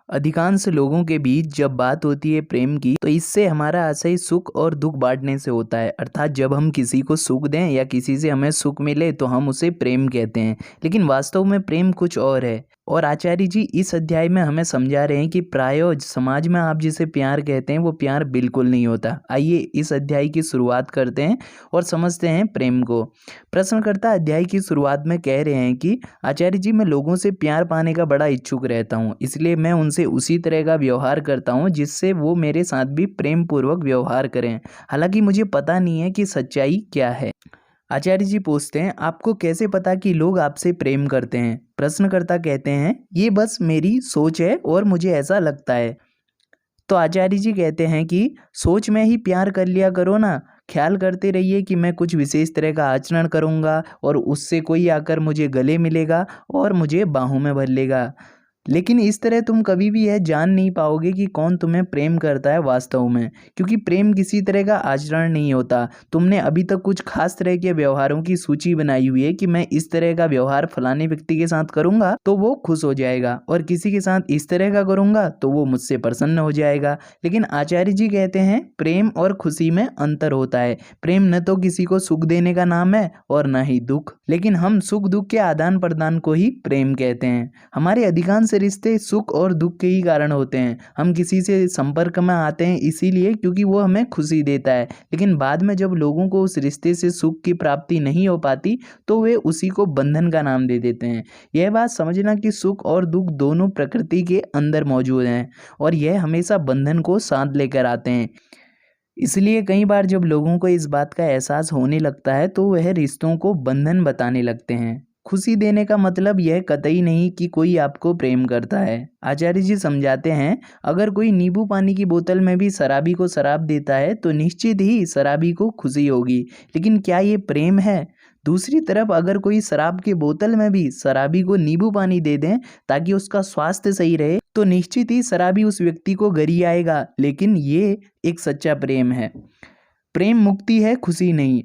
अधिकांश लोगों के बीच जब बात होती है प्रेम की तो इससे हमारा आशय सुख और दुख बांटने से होता है। अर्थात जब हम किसी को सुख दें या किसी से हमें सुख मिले तो हम उसे प्रेम कहते हैं, लेकिन वास्तव में प्रेम कुछ और है। और आचार्य जी इस अध्याय में हमें समझा रहे हैं कि प्रायः समाज में आप जिसे प्यार कहते हैं वो प्यार बिल्कुल नहीं होता। आइए इस अध्याय की शुरुआत करते हैं और समझते हैं प्रेम को। प्रश्नकर्ता अध्याय की शुरुआत में कह रहे हैं कि आचार्य जी मैं लोगों से प्यार पाने का बड़ा इच्छुक रहता हूँ, इसलिए मैं उनसे उसी तरह का व्यवहार करता हूँ जिससे वो मेरे साथ भी प्रेम पूर्वक व्यवहार करें। हालांकि मुझे पता नहीं है कि सच्चाई क्या है। आचार्य जी पूछते हैं आपको कैसे पता कि लोग आपसे प्रेम करते हैं। प्रश्नकर्ता कहते हैं ये बस मेरी सोच है और मुझे ऐसा लगता है। तो आचार्य जी कहते हैं कि सोच में ही प्यार कर लिया करो ना, ख्याल करते रहिए कि मैं कुछ विशेष तरह का आचरण करूँगा और उससे कोई आकर मुझे गले मिलेगा और मुझे बाहों में भर लेगा। लेकिन इस तरह तुम कभी भी यह जान नहीं पाओगे कि कौन तुम्हें प्रेम करता है वास्तव में, क्योंकि प्रेम किसी तरह का आचरण नहीं होता। तुमने अभी तक कुछ खास तरह के व्यवहारों की सूची बनाई हुई है कि मैं इस तरह का व्यवहार फलाने व्यक्ति के साथ करूंगा तो वो खुश हो जाएगा और किसी के साथ इस तरह का करूंगा तो वो मुझसे प्रसन्न हो जाएगा। लेकिन आचार्य जी कहते हैं प्रेम और खुशी में अंतर होता है। प्रेम न तो किसी को सुख देने का नाम है और न ही दुख, लेकिन हम सुख दुख के आदान प्रदान को ही प्रेम कहते हैं। हमारे अधिकांश रिश्ते सुख और दुख के ही कारण होते हैं। हम किसी से संपर्क में आते हैं इसीलिए क्योंकि वो हमें खुशी देता है, लेकिन बाद में जब लोगों को उस रिश्ते से सुख की प्राप्ति नहीं हो पाती तो वे उसी को बंधन का नाम दे देते हैं। यह बात समझना कि सुख और दुख दोनों प्रकृति के अंदर मौजूद हैं और यह हमेशा बंधन को साथ लेकर आते हैं। इसलिए कई बार जब लोगों को इस बात का एहसास होने लगता है तो वह रिश्तों को बंधन बताने लगते हैं। खुशी देने का मतलब यह कतई नहीं कि कोई आपको प्रेम करता है। आचार्य जी समझाते हैं अगर कोई नींबू पानी की बोतल में भी शराबी को शराब देता है तो निश्चित ही शराबी को खुशी होगी, लेकिन क्या ये प्रेम है? दूसरी तरफ अगर कोई शराब की बोतल में भी शराबी को नींबू पानी दे दें ताकि उसका स्वास्थ्य सही रहे तो निश्चित ही शराबी उस व्यक्ति को गरियाएगा, लेकिन ये एक सच्चा प्रेम है। प्रेम मुक्ति है, खुशी नहीं।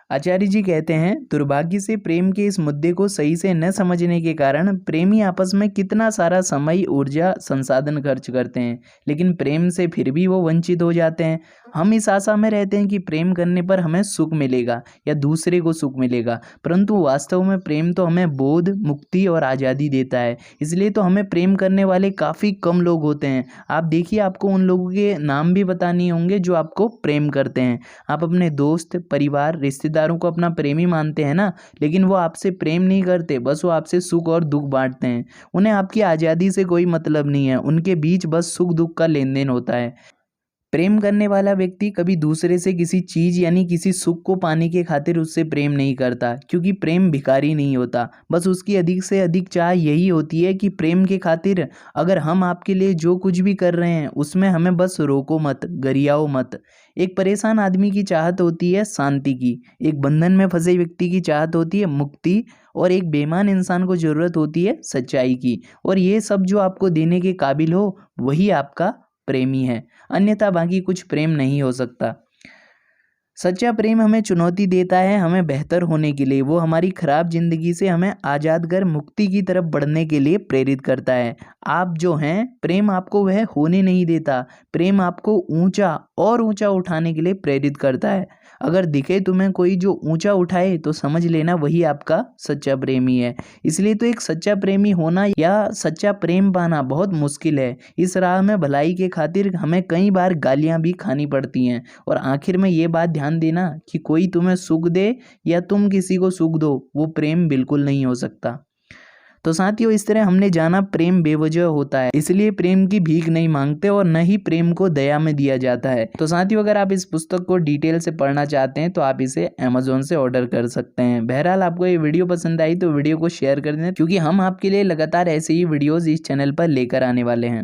आचार्य जी कहते हैं दुर्भाग्य से प्रेम के इस मुद्दे को सही से न समझने के कारण प्रेमी आपस में कितना सारा समय ऊर्जा संसाधन खर्च करते हैं, लेकिन प्रेम से फिर भी वो वंचित हो जाते हैं। हम इस आशा में रहते हैं कि प्रेम करने पर हमें सुख मिलेगा या दूसरे को सुख मिलेगा, परंतु वास्तव में प्रेम तो हमें बोध, मुक्ति और आज़ादी देता है। इसलिए तो हमें प्रेम करने वाले काफ़ी कम लोग होते हैं। आप देखिए आपको उन लोगों के नाम भी पता नहीं होंगे जो आपको प्रेम करते हैं। आप अपने दोस्त, परिवार, रिश्तेदारों को अपना प्रेमी मानते हैं ना, लेकिन वो आपसे प्रेम नहीं करते, बस वो आपसे सुख और दुख बांटते हैं। उन्हें आपकी आज़ादी से कोई मतलब नहीं है, उनके बीच बस सुख दुख का लेन देन होता है। प्रेम करने वाला व्यक्ति कभी दूसरे से किसी चीज़ यानी किसी सुख को पाने के खातिर उससे प्रेम नहीं करता, क्योंकि प्रेम भिखारी नहीं होता। बस उसकी अधिक से अधिक चाह यही होती है कि प्रेम के खातिर अगर हम आपके लिए जो कुछ भी कर रहे हैं उसमें हमें बस रोको मत, गरियाओ मत। एक परेशान आदमी की चाहत होती है शांति की, एक बंधन में फंसे व्यक्ति की चाहत होती है मुक्ति, और एक बेईमान इंसान को ज़रूरत होती है सच्चाई की। और ये सब जो आपको देने के काबिल हो वही आपका प्रेमी है, अन्यथा बाकी कुछ प्रेम नहीं हो सकता। सच्चा प्रेम हमें चुनौती देता है हमें बेहतर होने के लिए, वो हमारी खराब जिंदगी से हमें आज़ाद कर मुक्ति की तरफ बढ़ने के लिए प्रेरित करता है। आप जो हैं, प्रेम आपको वह होने नहीं देता, प्रेम आपको ऊंचा और ऊंचा उठाने के लिए प्रेरित करता है। अगर दिखे तुम्हें कोई जो ऊंचा उठाए तो समझ लेना वही आपका सच्चा प्रेमी है। इसलिए तो एक सच्चा प्रेमी होना या सच्चा प्रेम पाना बहुत मुश्किल है। इस राह में भलाई के खातिर हमें कई बार गालियां भी खानी पड़ती हैं। और आखिर में ये बात ध्यान देना कि कोई तुम्हें सुख दे या तुम किसी को सुख दो, वो प्रेम बिल्कुल नहीं हो सकता। तो साथियों इस तरह हमने जाना प्रेम बेवजह होता है, इसलिए प्रेम की भीख नहीं मांगते और न ही प्रेम को दया में दिया जाता है। तो साथियों अगर आप इस पुस्तक को डिटेल से पढ़ना चाहते हैं तो आप इसे अमेज़न से ऑर्डर कर सकते हैं। बहरहाल आपको ये वीडियो पसंद आई तो वीडियो को शेयर कर दें, क्योंकि हम आपके लिए लगातार ऐसे ही वीडियोज़ इस चैनल पर लेकर आने वाले हैं।